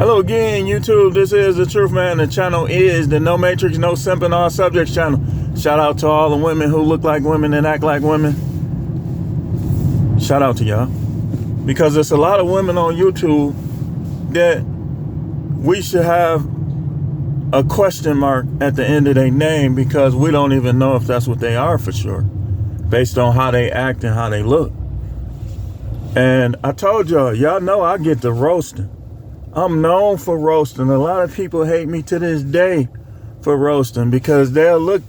Hello again, YouTube. This is The Truth Man. The channel is the No Matrix, No Simping, All Subjects channel. Shout out to all the women who look like women and act like women. Shout out to y'all. Because there's a lot of women on YouTube that we should have a question mark at the end of their name because we don't even know if that's what they are for sure, based on how they act and how they look. And I told y'all know I get the roasting. I'm known for roasting. A lot of people hate me to this day for roasting because they'll look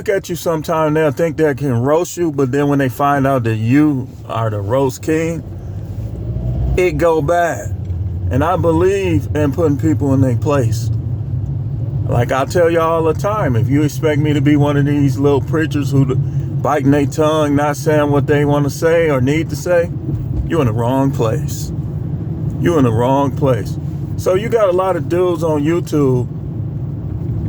at you sometime, they'll think they can roast you, but then when they find out that you are the roast king, it go bad. And I believe in putting people in their place. Like I tell y'all all the time, if you expect me to be one of these little preachers who biting their tongue, not saying what they want to say or need to say, you're in the wrong place. You're in the wrong place. So you got a lot of dudes on YouTube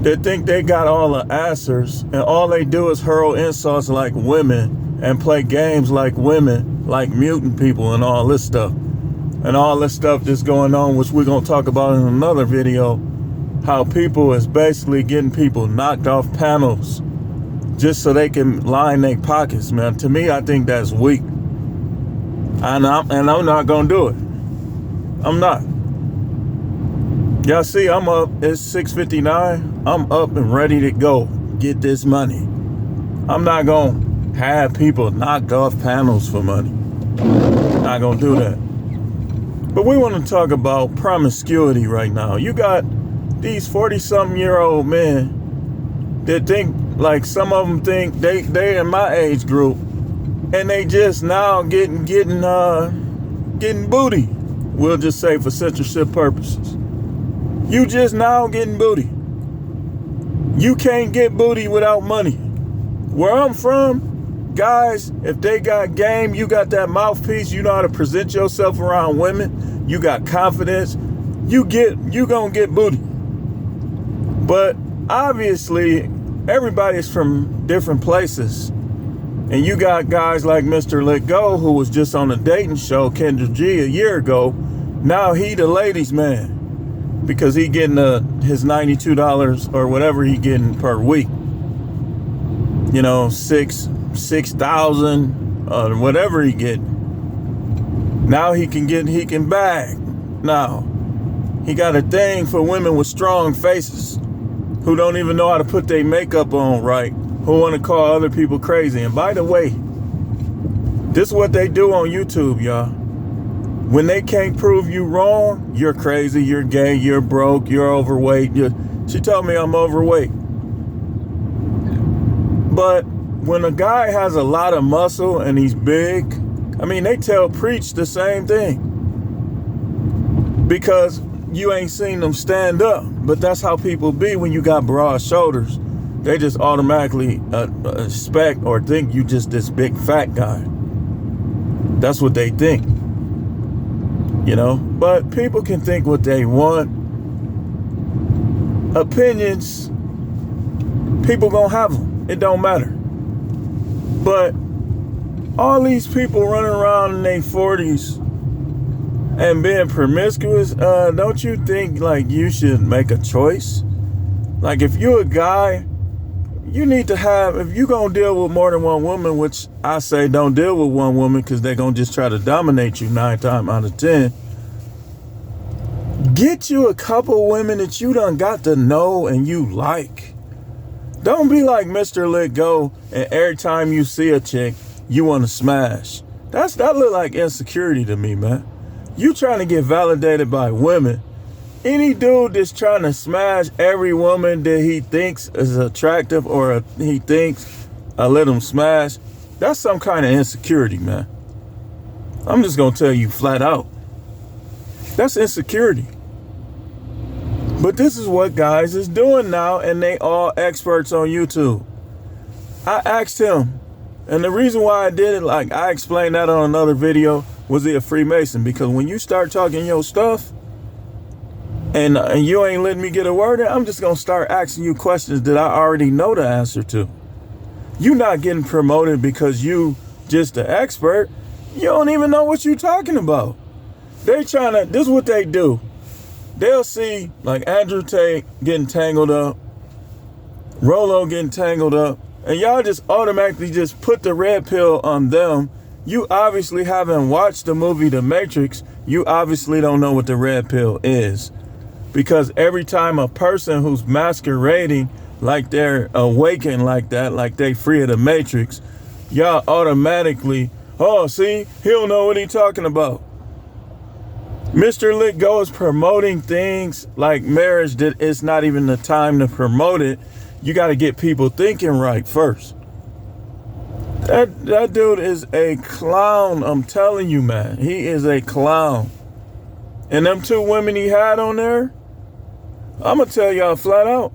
that think they got all the answers, and all they do is hurl insults like women and play games like women, like mutant people and all this stuff. And all this stuff that's going on, which we're going to talk about in another video, how people is basically getting people knocked off panels just so they can line their pockets, man. To me, I think that's weak. And I'm not going to do it. I'm not. Y'all see, I'm up. It's 6:59. I'm up and ready to go get this money. I'm not going to have people knocked off panels for money. Not going to do that. But we want to talk about promiscuity right now. You got these 40-something-year-old men that think, like some of them think they in my age group, and they just now getting booty. We'll just say for censorship purposes. You just now getting booty. You can't get booty without money. Where I'm from, guys, if they got game, you got that mouthpiece, you know how to present yourself around women, you got confidence, you gonna get booty. But obviously, everybody's from different places. And you got guys like Mr. Let Go, who was just on a dating show, Kendra G, a year ago. Now he the ladies' man because he getting his $92 or whatever he getting per week. You know, 6,000 or whatever he getting. Now he can bag. Now he got a thing for women with strong faces who don't even know how to put their makeup on right, who want to call other people crazy. And by the way, this is what they do on YouTube, y'all. When they can't prove you wrong, you're crazy, you're gay, you're broke, you're overweight. She told me I'm overweight. But when a guy has a lot of muscle and he's big, I mean, they preach the same thing. Because you ain't seen them stand up. But that's how people be when you got broad shoulders. They just automatically expect or think you just this big fat guy. That's what they think. You know, but people can think what they want. Opinions, people gonna have them. It don't matter. But all these people running around in their 40s and being promiscuous, don't you think like you should make a choice? Like if you're a guy, you need to have, if you're going to deal with more than one woman, which I say don't deal with one woman because they're going to just try to dominate you 9 times out of 10. Get you a couple women that you done got to know and you like. Don't be like Mr. Let Go and every time you see a chick, you want to smash. That look like insecurity to me, man. You trying to get validated by women. Any dude that's trying to smash every woman that he thinks is attractive or he thinks let him smash, that's some kind of insecurity, man. I'm just going to tell you flat out. That's insecurity. But this is what guys is doing now, and they all experts on YouTube. I asked him, and the reason why I did it, like I explained that on another video, was he a Freemason? Because when you start talking your stuff, and you ain't letting me get a word in, I'm just going to start asking you questions that I already know the answer to. You not getting promoted because you just an expert. You don't even know what you're talking about. They trying to, this is what they do. they'll see like Andrew Tate getting tangled up, Rolo getting tangled up, and y'all just automatically just put the red pill on them. You obviously haven't watched the movie The Matrix. You obviously don't know what the red pill is. Because every time a person who's masquerading like they're awakened like that, like they free of the Matrix, y'all automatically, oh, see, he don't know what he's talking about. Mr. Let Go is promoting things like marriage that it's not even the time to promote it. You got to get people thinking right first. That dude is a clown. I'm telling you, man. He is a clown. And them 2 women he had on there, I'm going to tell y'all flat out,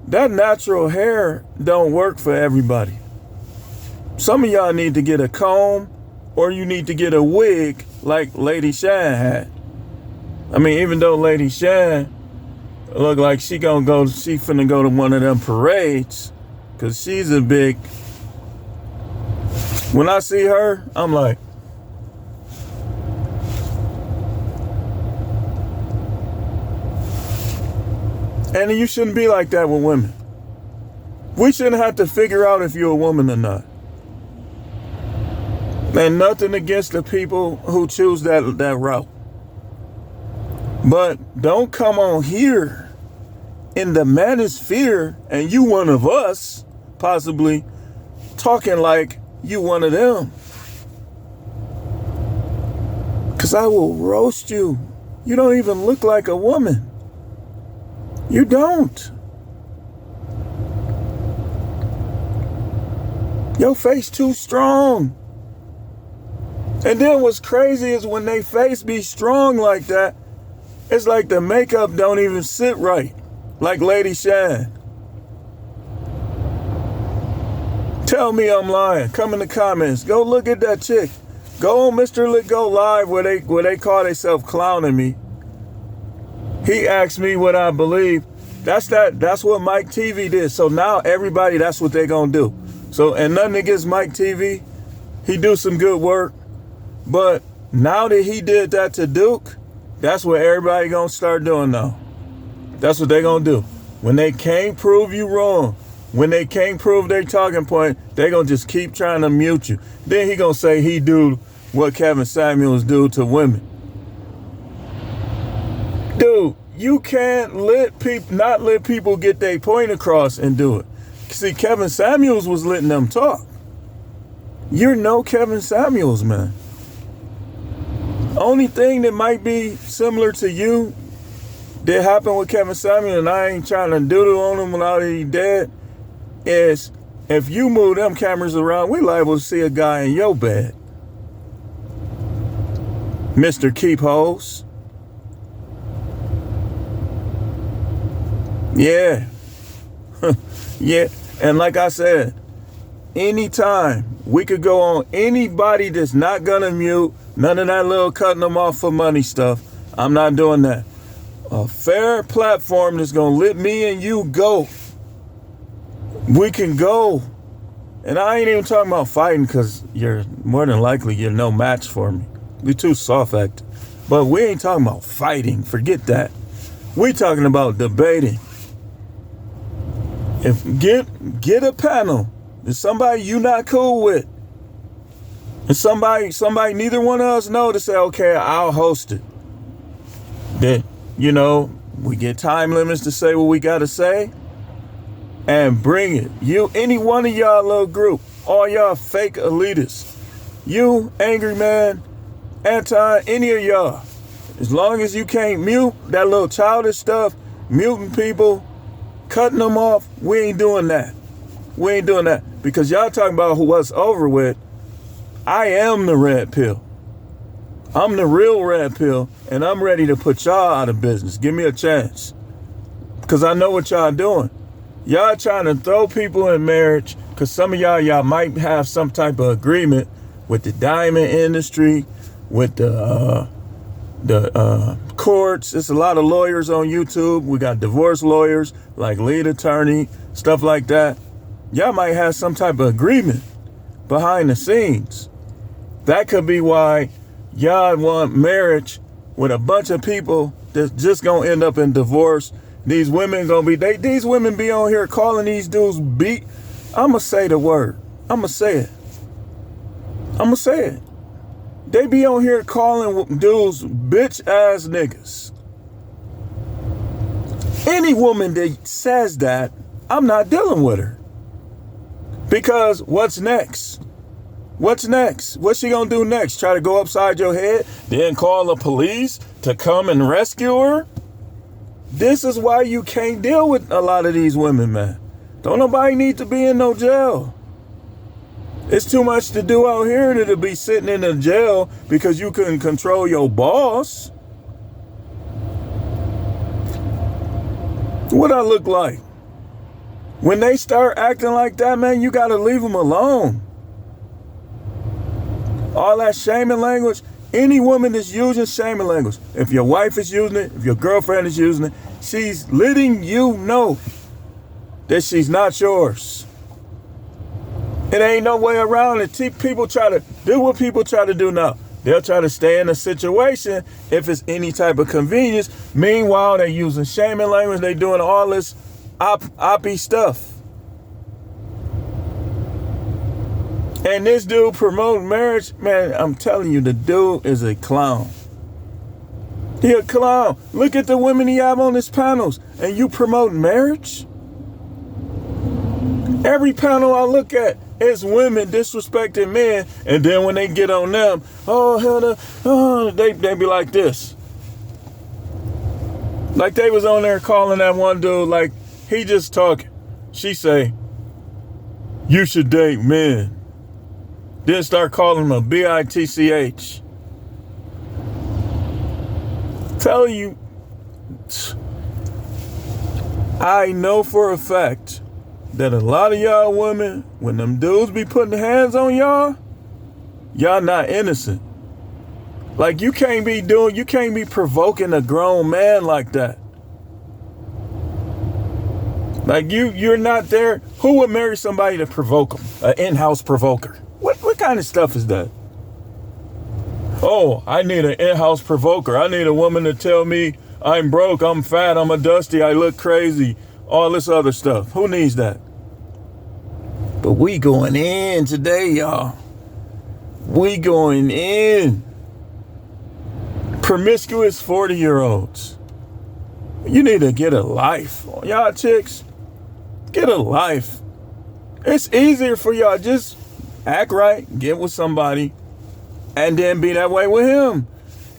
that natural hair don't work for everybody. Some of y'all need to get a comb or you need to get a wig like Lady Shan had. I mean, even though Lady Shan look like she finna go to one of them parades because she's a big, when I see her, I'm like, and you shouldn't be like that with women. We shouldn't have to figure out if you're a woman or not. And nothing against the people who choose that route. But don't come on here in the manosphere and you one of us, possibly, talking like you one of them. Because I will roast you. You don't even look like a woman. You don't. Your face too strong. And then what's crazy is when they face be strong like that, it's like the makeup don't even sit right. Like Lady Shan. Tell me I'm lying. Come in the comments. Go look at that chick. Go on Mr. Let Go Live where they call themselves clowning me. He asked me what I believe. That's what Mike TV did. So now everybody, that's what they gonna do. So, and nothing against Mike TV. He do some good work. But now that he did that to Duke, that's what everybody gonna start doing now. That's what they gonna do. When they can't prove you wrong, when they can't prove their talking point, they gonna just keep trying to mute you. Then he gonna say he do what Kevin Samuels do to women. Dude, you can't not let people get their point across and do it. See, Kevin Samuels was letting them talk. You're no Kevin Samuels, man. Only thing that might be similar to you that happened with Kevin Samuels, and I ain't trying to doodle on him without he dead, is if you move them cameras around, we liable to see a guy in your bed. Mr. Keep Hoes. Yeah. Yeah. And like I said, anytime we could go on anybody that's not gonna mute, none of that little cutting them off for money stuff. I'm not doing that. A fair platform that's gonna let me and you go. We can go. And I ain't even talking about fighting because you're more than likely you're no match for me. You're too soft acting. But we ain't talking about fighting. Forget that. We talking about debating. If get a panel. There's somebody you not cool with. And somebody neither one of us know to say, okay, I'll host it. Then, we get time limits to say what we gotta say. And bring it. Any one of y'all little group, all y'all fake elitists. You, Angry Man, Anton, any of y'all. As long as you can't mute that little childish stuff, muting people, cutting them off, we ain't doing that. We ain't doing that. Because y'all talking about what's over with. I am the red pill. I'm the real red pill, and I'm ready to put y'all out of business. Give me a chance. Because I know what y'all doing. Y'all trying to throw people in marriage because some of y'all might have some type of agreement with the diamond industry, with the courts. There's a lot of lawyers on YouTube. We got divorce lawyers like lead attorney, stuff like that. Y'all might have some type of agreement behind the scenes. That could be why y'all want marriage with a bunch of people that's just gonna end up in divorce. These women gonna be, these women be on here calling these dudes beat. I'ma say the word. I'ma say it. They be on here calling dudes bitch ass niggas. Any woman that says that, I'm not dealing with her. Because what's next? What's next? What's she gonna do next? Try to go upside your head? Then call the police to come and rescue her? This is why you can't deal with a lot of these women, man. Don't nobody need to be in no jail. It's too much to do out here to be sitting in a jail because you couldn't control your boss. What I look like? When they start acting like that, man, you gotta leave them alone. All that shaming language, any woman that's using shaming language, if your wife is using it, if your girlfriend is using it, she's letting you know that she's not yours. It ain't no way around it. People try to do what people try to do now. They'll try to stay in a situation if it's any type of convenience. Meanwhile, they're using shaming language. They're doing all this oppy stuff. And this dude promoting marriage, man, I'm telling you, the dude is a clown. He a clown. Look at the women he have on his panels. And you promoting marriage? Every panel I look at is women disrespecting men. And then when they get on them, they be like this. Like they was on there calling that one dude like he just talking. She say, you should date men. Then start calling him a bitch. Tell you, I know for a fact that a lot of y'all women, when them dudes be putting their hands on y'all not innocent. Like you can't be provoking a grown man like that. Like you're not there. Who would marry somebody to provoke them? An in-house provoker. What kind of stuff is that? Oh, I need an in-house provoker. I need a woman to tell me I'm broke, I'm fat, I'm a dusty, I look crazy, all this other stuff. Who needs that? But we going in today, y'all. We going in. Promiscuous 40-year-olds. You need to get a life. Y'all chicks, get a life. It's easier for y'all. Just act right, get with somebody, and then be that way with him.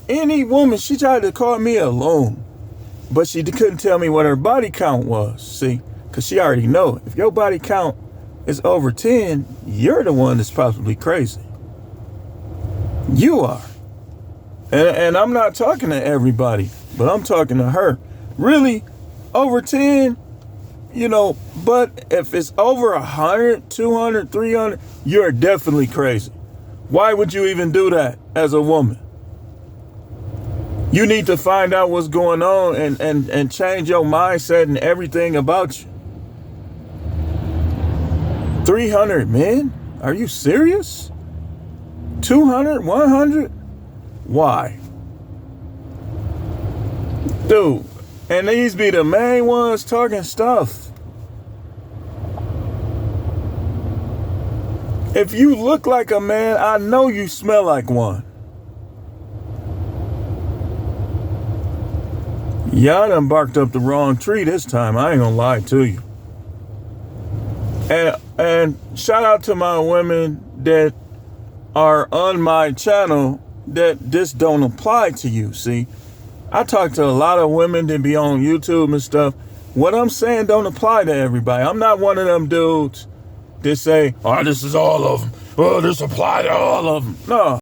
Any woman, she tried to call me a loon, but she couldn't tell me what her body count was. See, because she already know. If your body count is over 10, you're the one that's possibly crazy. You are. And I'm not talking to everybody, but I'm talking to her. Really, over 10, but if it's over 100, 200, 300, you're definitely crazy. Why would you even do that as a woman? You need to find out what's going on and change your mindset and everything about you. 300 men? Are you serious? 200, 100? Why? Dude, and these be the main ones talking stuff. If you look like a man, I know you smell like one. Y'all done barked up the wrong tree this time. I ain't gonna lie to you. And shout out to my women that are on my channel that this don't apply to you. See, I talk to a lot of women that be on YouTube and stuff. What I'm saying don't apply to everybody. I'm not one of them dudes that say, oh, this is all of them. Oh, this apply to all of them. No.